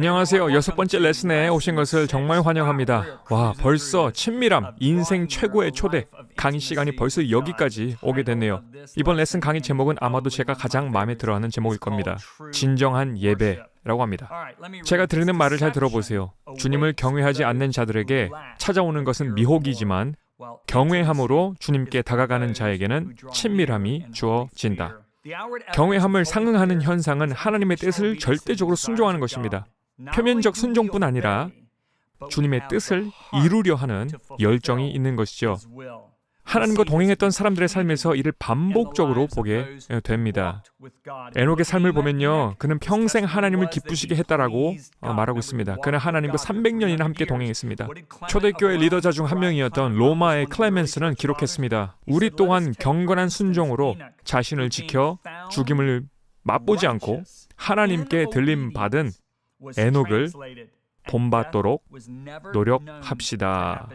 안녕하세요. 6번째 레슨에 오신 것을 정말 환영합니다. 와, 벌써 친밀함, 인생 최고의 초대. 강의 시간이 벌써 여기까지 오게 됐네요. 이번 레슨 강의 제목은 아마도 제가 가장 마음에 들어하는 제목일 겁니다. 진정한 예배라고 합니다. 제가 드리는 말을 잘 들어보세요. 주님을 경외하지 않는 자들에게 찾아오는 것은 미혹이지만 경외함으로 주님께 다가가는 자에게는 친밀함이 주어진다. 경외함을 상응하는 현상은 하나님의 뜻을 절대적으로 순종하는 것입니다. 표면적 순종뿐 아니라 주님의 뜻을 이루려 하는 열정이 있는 것이죠. 하나님과 동행했던 사람들의 삶에서 이를 반복적으로 보게 됩니다. 에녹의 삶을 보면요, 그는 평생 하나님을 기쁘시게 했다라고 말하고 있습니다. 그는 하나님과 300년이나 함께 동행했습니다. 초대교회 리더자 중 한 명이었던 로마의 클레멘스는 기록했습니다. 우리 또한 경건한 순종으로 자신을 지켜 죽임을 맛보지 않고 하나님께 들림받은 에녹을 본받도록 노력합시다.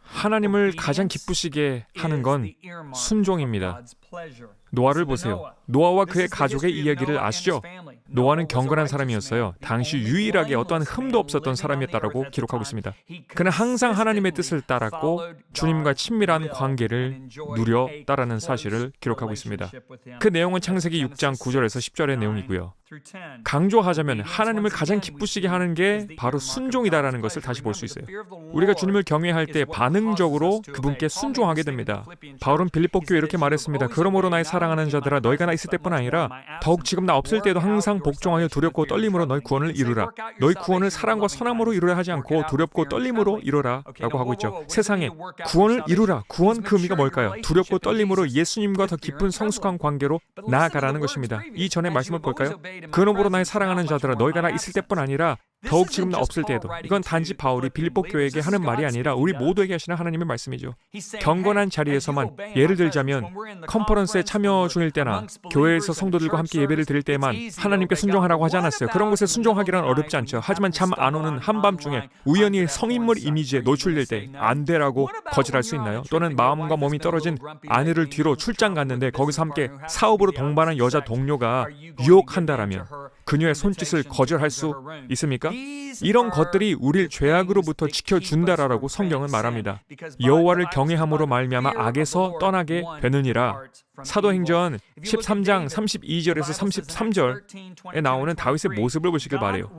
하나님을 가장 기쁘시게 하는 건 순종입니다. 노아를 보세요. 노아와 그의 가족의 이야기를 아시죠? 노아는 경건한 사람이었어요. 당시 유일하게 어떠한 흠도 없었던 사람이었다고 기록하고 있습니다. 그는 항상 하나님의 뜻을 따랐고 주님과 친밀한 관계를 누렸다라는 사실을 기록하고 있습니다. 그 내용은 창세기 6장 9절에서 10절의 내용이고요. 강조하자면 하나님을 가장 기쁘시게 하는 게 바로 순종이다라는 것을 다시 볼 수 있어요. 우리가 주님을 경외할 때 반응적으로 그분께 순종하게 됩니다. 바울은 빌립보 교회에 이렇게 말했습니다. 그러므로 나의 사랑하는 자들아, 너희가 나 있을 때뿐 아니라 더욱 지금 나 없을 때도 항상 복종하여 두렵고 떨림으로 너희 구원을 이루라. 너희 구원을 사랑과 선함으로 이루려 하지 않고 두렵고 떨림으로 이루라 라고 하고 있죠. 세상에 구원을 이루라. 구원 그 의미가 뭘까요? 두렵고 떨림으로 예수님과 더 깊은 성숙한 관계로 나아가라는 것입니다. 이 전의 말씀을 볼까요? 그러므로 나의 사랑하는 자들아, 너희가 나 있을 때뿐 아니라 더욱 지금 나 없을 때에도. 이건 단지 바울이 빌립보 교회에게 하는 말이 아니라 우리 모두에게 하시는 하나님의 말씀이죠. 경건한 자리에서만, 예를 들자면 컨퍼런스에 참여 중일 때나 교회에서 성도들과 함께 예배를 드릴 때만 하나님께 순종하라고 하지 않았어요. 그런 곳에 순종하기란 어렵지 않죠. 하지만 잠 안 오는 한밤중에 우연히 성인물 이미지에 노출될 때 안 되라고 거절할 수 있나요? 또는 마음과 몸이 떨어진 아내를 뒤로 출장 갔는데 거기서 함께 사업으로 동반한 여자 동료가 유혹한다라면 그녀의 손짓을 거절할 수 있습니까? 이런 것들이 우리를 죄악으로부터 지켜준다라고 성경은 말합니다. 여호와를 경외함으로 말미암아 악에서 떠나게 되느니라. 사도행전 13장 32절에서 33절에 나오는 다윗의 모습을 보시길 바라요.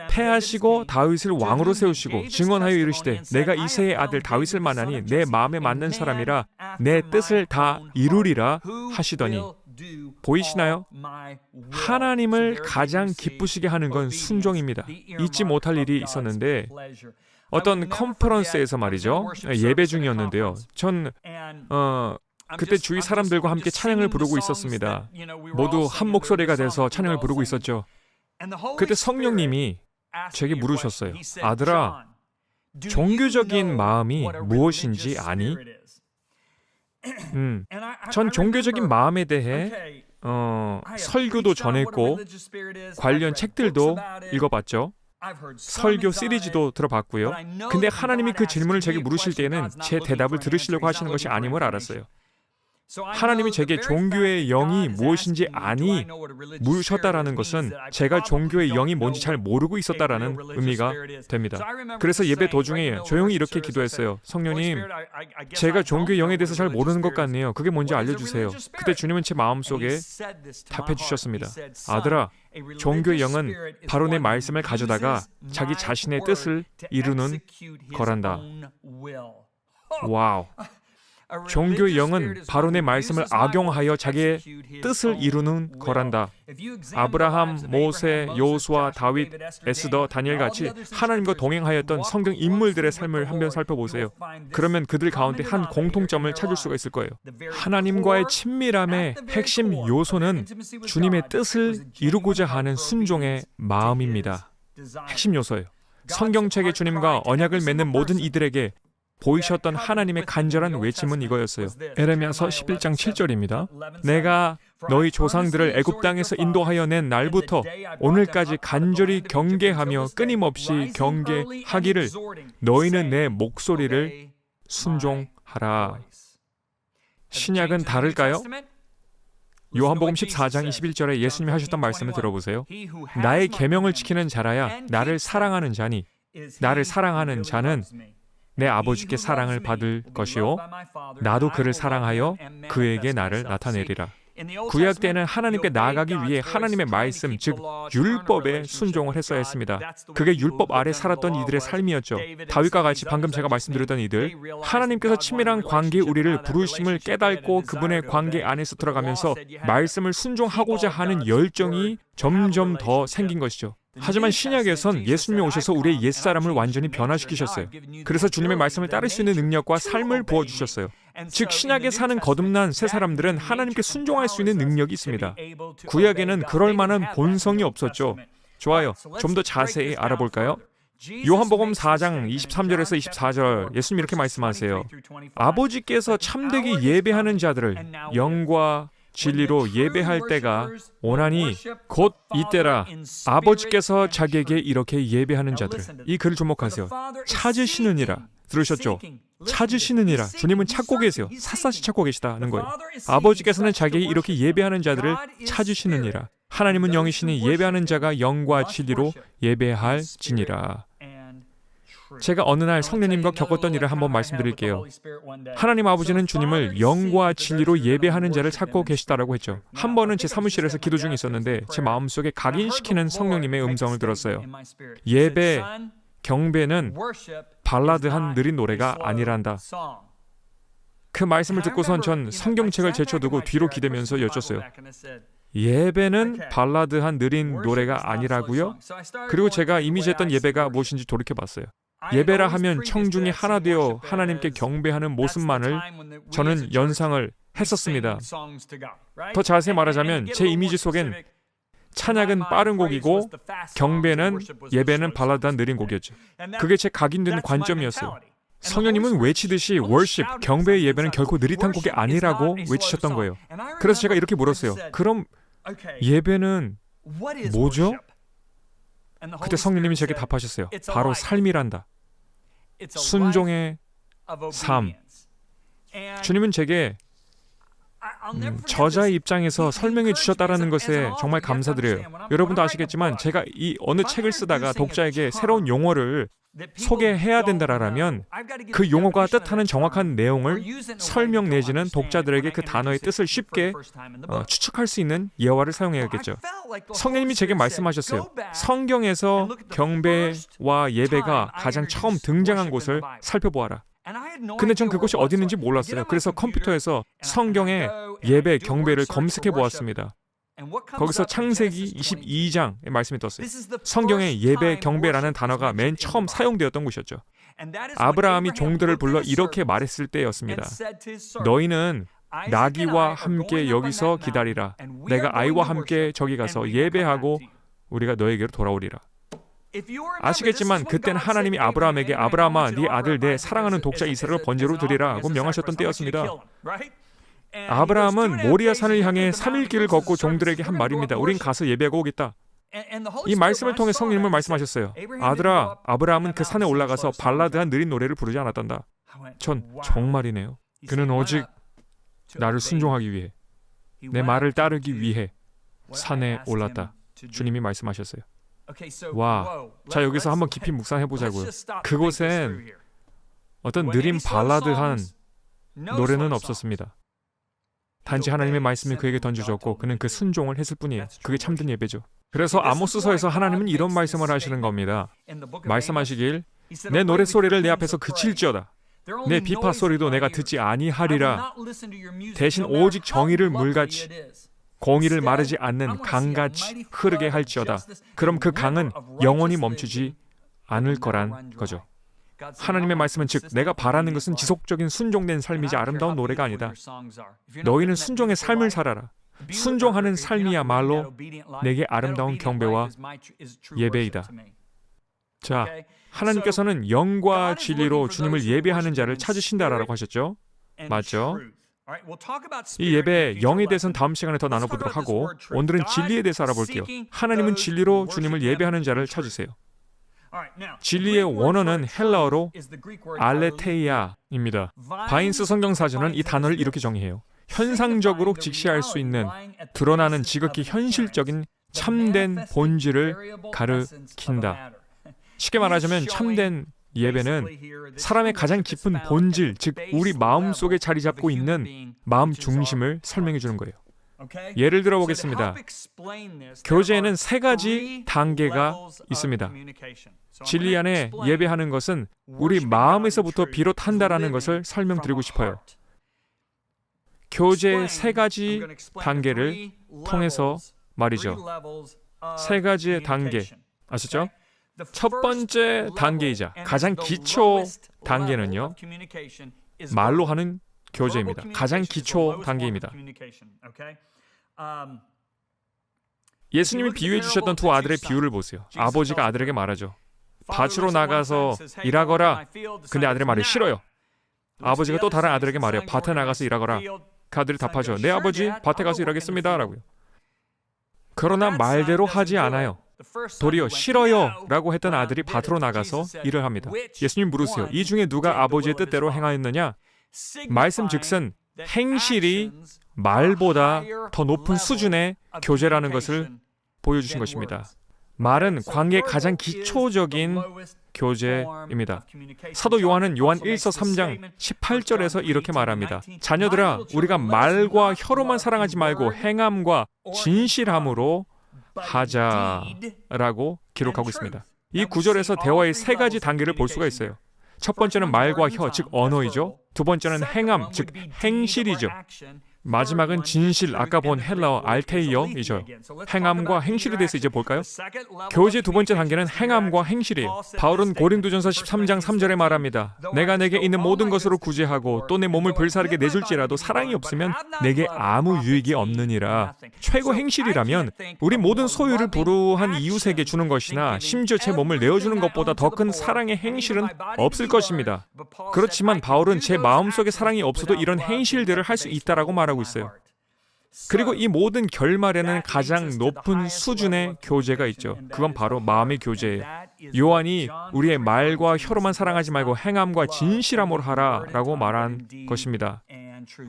패하시고 다윗을 왕으로 세우시고 증언하여 이르시되 내가 이새의 아들 다윗을 만나니 내 마음에 맞는 사람이라 내 뜻을 다 이루리라 하시더니. 보이시나요? 하나님을 가장 기쁘시게 하는 건 순종입니다. 잊지 못할 일이 있었는데 어떤 컨퍼런스에서 말이죠. 예배 중이었는데요. 전 그때 주위 사람들과 함께 찬양을 부르고 있었습니다. 모두 한 목소리가 돼서 찬양을 부르고 있었죠. 그때 성령님이 제게 물으셨어요. 아들아, 종교적인 마음이 무엇인지 아니? 전 종교적인 마음에 대해 설교도 전했고 관련 책들도 읽어봤죠. 설교 시리즈도 들어봤고요. 근데 하나님이 그 질문을 제게 물으실 때에는 제 대답을 들으시려고 하시는 것이 아님을 알았어요. 하나님이 제게 종교의 영이 무엇인지 아니 물으셨다라는 것은 제가 종교의 영이 뭔지 잘 모르고 있었다라는 의미가 됩니다. 그래서 예배 도중에 조용히 이렇게 기도했어요. 성령님, 제가 종교의 영에 대해서 잘 모르는 것 같네요. 그게 뭔지 알려주세요. 그때 주님은 제 마음속에 답해 주셨습니다. 아들아, 종교의 영은 바로 내 말씀을 가져다가 자기 자신의 뜻을 이루는 거란다. 와우. 종교의 영은 바로 내 말씀을 악용하여 자기의 뜻을 이루는 거란다. 아브라함, 모세, 요수아, 다윗, 에스더, 다니엘같이 하나님과 동행하였던 성경 인물들의 삶을 한번 살펴보세요. 그러면 그들 가운데 한 공통점을 찾을 수가 있을 거예요. 하나님과의 친밀함의 핵심 요소는 주님의 뜻을 이루고자 하는 순종의 마음입니다. 핵심 요소예요. 성경책의 주님과 언약을 맺는 모든 이들에게 보이셨던 하나님의 간절한 외침은 이거였어요. 에레미야서 11장 7절입니다. 내가 너희 조상들을 애굽 땅에서 인도하여 낸 날부터 오늘까지 간절히 경계하며 끊임없이 경계하기를 너희는 내 목소리를 순종하라. 신약은 다를까요? 요한복음 14장 21절에 예수님이 하셨던 말씀을 들어보세요. 나의 계명을 지키는 자라야 나를 사랑하는 자니 나를 사랑하는 자는 내 아버지께 사랑을 받을 것이요 나도 그를 사랑하여 그에게 나를 나타내리라. 구약 때는 하나님께 나아가기 위해 하나님의 말씀, 즉 율법에 순종을 했어야 했습니다. 그게 율법 아래 살았던 이들의 삶이었죠. 다윗과 같이 방금 제가 말씀드렸던 이들, 하나님께서 친밀한 관계에 우리를 부르심을 깨닫고 그분의 관계 안에서 들어가면서 말씀을 순종하고자 하는 열정이 점점 더 생긴 것이죠. 하지만 신약에선 예수님이 오셔서 우리의 옛사람을 완전히 변화시키셨어요. 그래서 주님의 말씀을 따를 수 있는 능력과 삶을 부어주셨어요. 즉 신약에 사는 거듭난 새 사람들은 하나님께 순종할 수 있는 능력이 있습니다. 구약에는 그럴 만한 본성이 없었죠. 좋아요. 좀 더 자세히 알아볼까요? 요한복음 4장 23절에서 24절 예수님이 이렇게 말씀하세요. 아버지께서 참되게 예배하는 자들을 영과 진리로 예배할 때가 오나니 곧 이때라. 아버지께서 자기에게 이렇게 예배하는 자들, 이 글을 주목하세요. 찾으시느니라. 들으셨죠? 찾으시느니라. 주님은 찾고 계세요. 샅샅이 찾고 계시다는 거예요. 아버지께서는 자기에게 이렇게 예배하는 자들을 찾으시느니라. 하나님은 영이시니 예배하는 자가 영과 진리로 예배할지니라. 제가 어느 날 성령님과 겪었던 일을 한번 말씀드릴게요. 하나님 아버지는 주님을 영과 진리로 예배하는 자를 찾고 계시다라고 했죠. 한 번은 제 사무실에서 기도 중에 있었는데 제 마음속에 각인시키는 성령님의 음성을 들었어요. 예배, 경배는 발라드한 느린 노래가 아니란다. 그 말씀을 듣고선 전 성경책을 제쳐두고 뒤로 기대면서 여쭸어요. 예배는 발라드한 느린 노래가 아니라고요? 그리고 제가 이미지했던 예배가 무엇인지 돌이켜봤어요. 예배라 하면 청중이 하나 되어 하나님께 경배하는 모습만을 저는 연상을 했었습니다. 더 자세히 말하자면 제 이미지 속엔 찬양은 빠른 곡이고 경배는 예배는 발라드한 느린 곡이었죠. 그게 제 각인된 관점이었어요. 성령님은 외치듯이 worship, 경배의 예배는 결코 느릿한 곡이 아니라고 외치셨던 거예요. 그래서 제가 이렇게 물었어요. 그럼 예배는 뭐죠? 그때 성령님이 제게 답하셨어요. 바로 삶이란다. 순종의 삶. 주님은 제게 저자의 입장에서 설명해 주셨다는 것에 정말 감사드려요. 여러분도 아시겠지만 제가 이 어느 책을 쓰다가 독자에게 새로운 용어를 소개해야 된다라면 그 용어가 뜻하는 정확한 내용을 설명 내지는 독자들에게 그 단어의 뜻을 쉽게 추측할 수 있는 예화를 사용해야겠죠. 성령님이 제게 말씀하셨어요. 성경에서 경배와 예배가 가장 처음 등장한 곳을 살펴보아라. 근데 전 그곳이 어디 있는지 몰랐어요. 그래서 컴퓨터에서 성경의 예배, 경배를 검색해 보았습니다. 거기서 창세기 22장의 말씀이 떴어요. 성경에 예배, 경배라는 단어가 맨 처음 사용되었던 곳이었죠. 아브라함이 종들을 불러 이렇게 말했을 때였습니다. 너희는 나귀와 함께 여기서 기다리라. 내가 아이와 함께 저기 가서 예배하고 우리가 너에게로 돌아오리라. 아시겠지만 그때는 하나님이 아브라함에게 아브라함아 네 아들 내 사랑하는 독자 이스라엘을 번제로 드리라 하고 명하셨던 때였습니다. 아브라함은 모리아 산을 향해 3일 길을 걷고 종들에게 한 말입니다. 우린 가서 예배하고 오겠다. 이 말씀을 통해 성령님은 말씀하셨어요. 아들아, 아브라함은 그 산에 올라가서 발라드한 느린 노래를 부르지 않았단다. 전 정말이네요. 그는 오직 나를 순종하기 위해, 내 말을 따르기 위해 산에 올랐다. 주님이 말씀하셨어요. 와, 자 여기서 한번 깊이 묵상해보자고요. 그곳엔 어떤 느린 발라드한 노래는 없었습니다. 단지 하나님의 말씀이 그에게 던져졌고 그는 그 순종을 했을 뿐이에요. 그게 참된 예배죠. 그래서 아모스서에서 하나님은 이런 말씀을 하시는 겁니다. 말씀하시길 내 노랫소리를 내 앞에서 그칠지어다. 내 비파 소리도 내가 듣지 아니하리라. 대신 오직 정의를 물같이 공의를 마르지 않는 강같이 흐르게 할지어다. 그럼 그 강은 영원히 멈추지 않을 거란 거죠. 하나님의 말씀은 즉 내가 바라는 것은 지속적인 순종된 삶이지 아름다운 노래가 아니다. 너희는 순종의 삶을 살아라. 순종하는 삶이야말로 내게 아름다운 경배와 예배이다. 자, 하나님께서는 영과 진리로 주님을 예배하는 자를 찾으신다라고 하셨죠? 맞죠? 이 예배 영에 대해서는 다음 시간에 더 나눠보도록 하고 오늘은 진리에 대해서 알아볼게요. 하나님은 진리로 주님을 예배하는 자를 찾으세요. 진리의 원어는 헬라어로 알레테이아입니다. 바인스 성경사전은 이 단어를 이렇게 정의해요. 현상적으로 직시할 수 있는 드러나는 지극히 현실적인 참된 본질을 가리킨다. 쉽게 말하자면 참된 예배는 사람의 가장 깊은 본질, 즉 우리 마음속에 자리 잡고 있는 마음 중심을 설명해 주는 거예요. 예를 들어 보겠습니다. 교제에는 3가지 단계가 있습니다. 진리 안에 예배하는 것은 우리 마음에서부터 비롯한다라는 것을 설명드리고 싶어요. 교제의 3가지 단계를 통해서 말이죠. 3가지의 단계 아시죠? 첫 번째 단계이자 가장 기초 단계는요, 말로 하는 교제입니다. 가장 기초 단계입니다. 예수님이 비유해 주셨던 2 아들의 비유를 보세요. 아버지가 아들에게 말하죠. 밭으로 나가서 일하거라. 근데 아들의 말이 싫어요. 아버지가 또 다른 아들에게 말해요. 밭에 나가서 일하거라. 그 아들이 답하죠. 네 아버지, 밭에 가서 일하겠습니다. 라고요. 그러나 말대로 하지 않아요. 도리어 싫어요 라고 했던 아들이 밭으로 나가서 일을 합니다. 예수님 물으세요. 이 중에 누가 아버지의 뜻대로 행하였느냐? 말씀즉슨 행실이 말보다 더 높은 수준의 교제라는 것을 보여주신 것입니다. 말은 관계의 가장 기초적인 교제입니다. 사도 요한은 요한 1서 3장 18절에서 이렇게 말합니다. 자녀들아, 우리가 말과 혀로만 사랑하지 말고 행함과 진실함으로 하자라고 기록하고 있습니다. 이 구절에서 대화의 3가지 단계를 볼 수가 있어요. 첫 번째는 말과 혀, 즉 언어이죠. 두 번째는 행함, 즉 행실이죠. 마지막은 진실, 아까 본 헬라어 알테이어이죠. 행함과 행실에 대해서 이제 볼까요? 교제 2번째 단계는 행함과 행실이에요. 바울은 고린도전서 13장 3절에 말합니다. 내가 내게 있는 모든 것으로 구제하고 또 내 몸을 불사르게 내줄지라도 사랑이 없으면 내게 아무 유익이 없느니라. 최고 행실이라면 우리 모든 소유를 불우한 이웃에게 주는 것이나 심지어 제 몸을 내어주는 것보다 더 큰 사랑의 행실은 없을 것입니다. 그렇지만 바울은 제 마음속에 사랑이 없어도 이런 행실들을 할 수 있다라고 말합니다. 하고 있어요. 그리고 이 모든 결말에는 가장 높은 수준의 교제가 있죠. 그건 바로 마음의 교제예요. 요한이 우리의 말과 혀로만 사랑하지 말고 행함과 진실함으로 하라라고 말한 것입니다.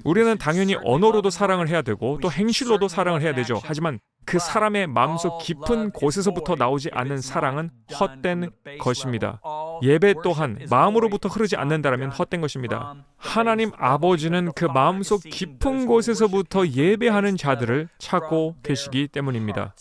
우리는 당연히 언어로도 사랑을 해야 되고 또 행실로도 사랑을 해야 되죠. 하지만 그 사람의 마음속 깊은 곳에서부터 나오지 않는 사랑은 헛된 것입니다. 예배 또한 마음으로부터 흐르지 않는다면 헛된 것입니다. 하나님 아버지는 그 마음속 깊은 곳에서부터 예배하는 자들을 찾고 계시기 때문입니다.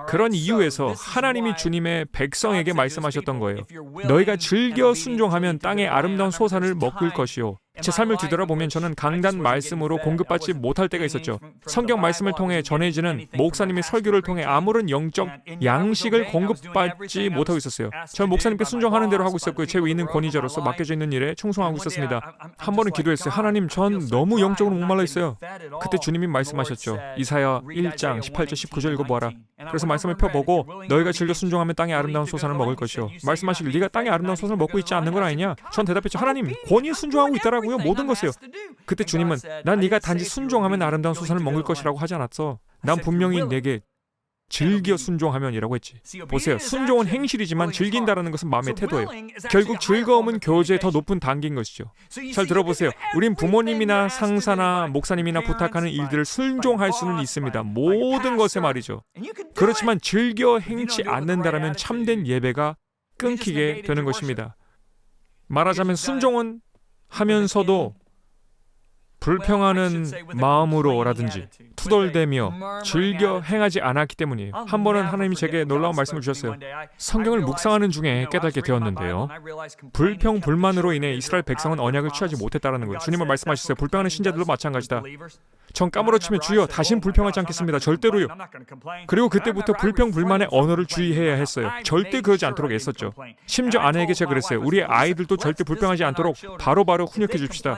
그런 이유에서 하나님이 주님의 백성에게 말씀하셨던 거예요. 너희가 즐겨 순종하면 땅의 아름다운 소산을 먹을 것이요. 제 삶을 뒤돌아보면 저는 강단 말씀으로 공급받지 못할 때가 있었죠. 성경 말씀을 통해 전해지는 목사님의 설교를 통해 아무런 영적 양식을 공급받지 못하고 있었어요. 저는 목사님께 순종하는 대로 하고 있었고요. 제 위는 권위자로서 맡겨져 있는 일에 충성하고 있었습니다. 한 번은 기도했어요. 하나님, 전 너무 영적으로 목말라 있어요. 그때 주님이 말씀하셨죠. 이사야 1장 18절 19절 읽어보아라. 그래서 말씀을 펴보고 너희가 즐겨 순종하면 땅의 아름다운 소산을 먹을 것이요. 말씀하시길 네가 땅의 아름다운 소산을 먹고 있지 않는 건 아니냐? 전 대답했죠. 하나님, 권위에 순종하고 있다라고요. 모든 것이요. 그때 주님은 난 네가 단지 순종하면 아름다운 소산을 먹을 것이라고 하지 않았어. 난 분명히 내게 즐겨 순종하면이라고 했지. 보세요. 순종은 행실이지만 즐긴다라는 것은 마음의 태도예요. 결국 즐거움은 교제의 더 높은 단계인 것이죠. 잘 들어보세요. 우린 부모님이나 상사나 목사님이나 부탁하는 일들을 순종할 수는 있습니다. 모든 것에 말이죠. 그렇지만 즐겨 행치 않는다라면 참된 예배가 끊기게 되는 것입니다. 말하자면 순종은 하면서도 불평하는 마음으로라든지 투덜대며 즐겨 행하지 않았기 때문이에요. 한 번은 하나님이 제게 놀라운 말씀을 주셨어요. 성경을 묵상하는 중에 깨닫게 되었는데요. 불평, 불만으로 인해 이스라엘 백성은 언약을 취하지 못했다는 거예요. 주님은 말씀하셨어요. 불평하는 신자들도 마찬가지다. 전 까무러치며 주여 다신 불평하지 않겠습니다. 절대로요. 그리고 그때부터 불평, 불만의 언어를 주의해야 했어요. 절대 그러지 않도록 애썼죠. 심지어 아내에게 제가 그랬어요. 우리의 아이들도 절대 불평하지 않도록 바로바로 훈육해 줍시다.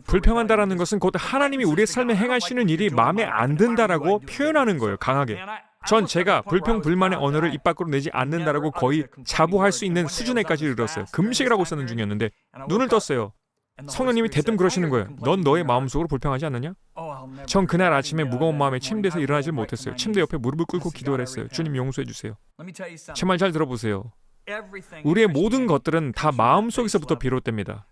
불평한다라는 것은 곧 하나님이 우리의 삶에 행하시는 일이 마음에 안 든다라고 표현하는 거예요. 강하게. 전 제가 불평, 불만의 언어를 입 밖으로 내지 않는다라고 거의 자부할 수 있는 수준에까지 이르렀어요. 금식을 하고 있었는 중이었는데 눈을 떴어요. 성령님이 대뜸 그러시는 거예요. 넌 너의 마음속으로 불평하지 않느냐? 전 그날 아침에 무거운 마음에 침대에서 일어나질 못했어요. 침대 옆에 무릎을 꿇고 기도를 했어요. 주님 용서해 주세요. 제 말 잘 들어보세요. 우리의 모든 것들은 다 마음속에서부터 비롯됩니다.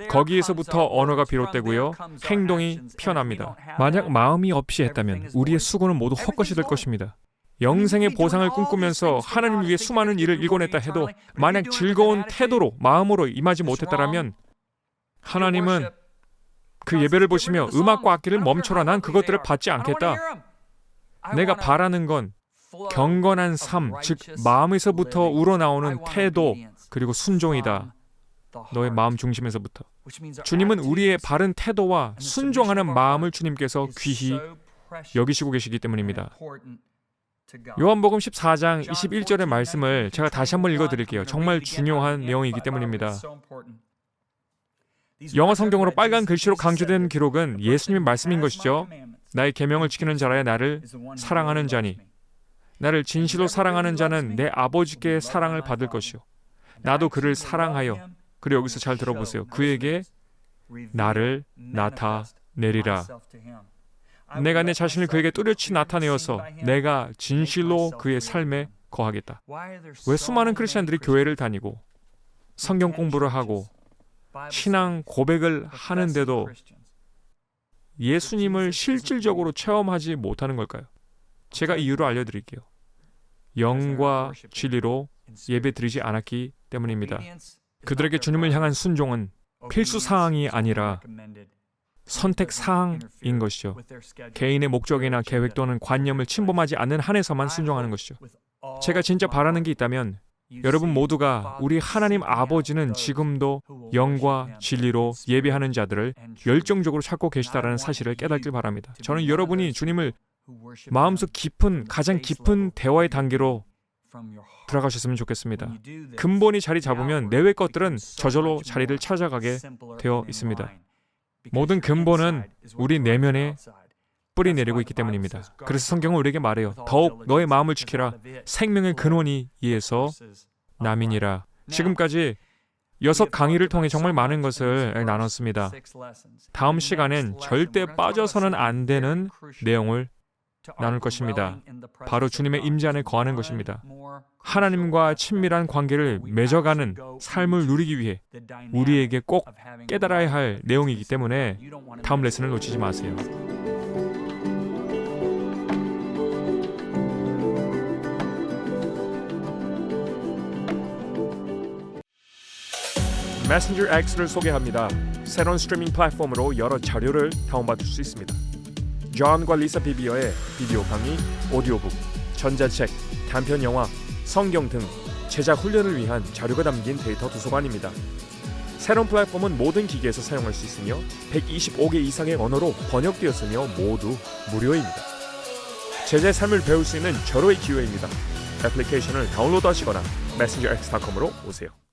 거기에서부터 언어가 비롯되고요. 행동이 피어납니다. 만약 마음이 없이 했다면 우리의 수고는 모두 헛것이 될 것입니다. 영생의 보상을 꿈꾸면서 하나님을 위해 수많은 일을 일궈냈다 해도 만약 즐거운 태도로 마음으로 임하지 못했다라면 하나님은 그 예배를 보시며 음악과 악기를 멈춰라. 난 그것들을 받지 않겠다. 내가 바라는 건 경건한 삶, 즉 마음에서부터 우러나오는 태도 그리고 순종이다. 너의 마음 중심에서부터. 주님은 우리의 바른 태도와 순종하는 마음을 주님께서 귀히 여기시고 계시기 때문입니다. 요한복음 14장 21절의 말씀을 제가 다시 한번 읽어드릴게요. 정말 중요한 내용이기 때문입니다. 영어 성경으로 빨간 글씨로 강조된 기록은 예수님의 말씀인 것이죠. 나의 계명을 지키는 자라야 나를 사랑하는 자니 나를 진실로 사랑하는 자는 내 아버지께 사랑을 받을 것이요 나도 그를 사랑하여 그리고 여기서 잘 들어보세요. 그에게 나를 나타내리라. 내가 내 자신을 그에게 뚜렷이 나타내어서 내가 진실로 그의 삶에 거하겠다. 왜 수많은 크리스천들이 교회를 다니고 성경 공부를 하고 신앙 고백을 하는데도 예수님을 실질적으로 체험하지 못하는 걸까요? 제가 이유를 알려드릴게요. 영과 진리로 예배 드리지 않았기 때문입니다. 그들에게 주님을 향한 순종은 필수 사항이 아니라 선택 사항인 것이죠. 개인의 목적이나 계획 또는 관념을 침범하지 않는 한에서만 순종하는 것이죠. 제가 진짜 바라는 게 있다면 여러분 모두가 우리 하나님 아버지는 지금도 영과 진리로 예배하는 자들을 열정적으로 찾고 계시다라는 사실을 깨닫길 바랍니다. 저는 여러분이 주님을 마음속 깊은 가장 깊은 대화의 단계로 들어가셨으면 좋겠습니다. 근본이 자리 잡으면 내외 것들은 저절로 자리를 찾아가게 되어 있습니다. 모든 근본은 우리 내면에 뿌리 내리고 있기 때문입니다. 그래서 성경은 우리에게 말해요. 더욱 너의 마음을 지키라. 생명의 근원이 이에서 남이니라. 지금까지 6 강의를 통해 정말 많은 것을 나눴습니다. 다음 시간엔 절대 빠져서는 안 되는 내용을 나눌 것입니다. 바로 주님의 임재 안에 거하는 것입니다. 하나님과 친밀한 관계를 맺어가는 삶을 누리기 위해 우리에게 꼭 깨달아야 할 내용이기 때문에 다음 레슨을 놓치지 마세요. 메신저 X를 소개합니다. 새로운 스트리밍 플랫폼으로 여러 자료를 다운받을 수 있습니다. 존과 리사 비비어의 비디오 강의, 오디오북, 전자책, 단편 영화, 성경 등 제작 훈련을 위한 자료가 담긴 데이터 도서관입니다. 새로운 플랫폼은 모든 기기에서 사용할 수 있으며 125개 이상의 언어로 번역되었으며 모두 무료입니다. 제자의 삶을 배울 수 있는 절호의 기회입니다. 애플리케이션을 다운로드하시거나 messengerx.com으로 오세요.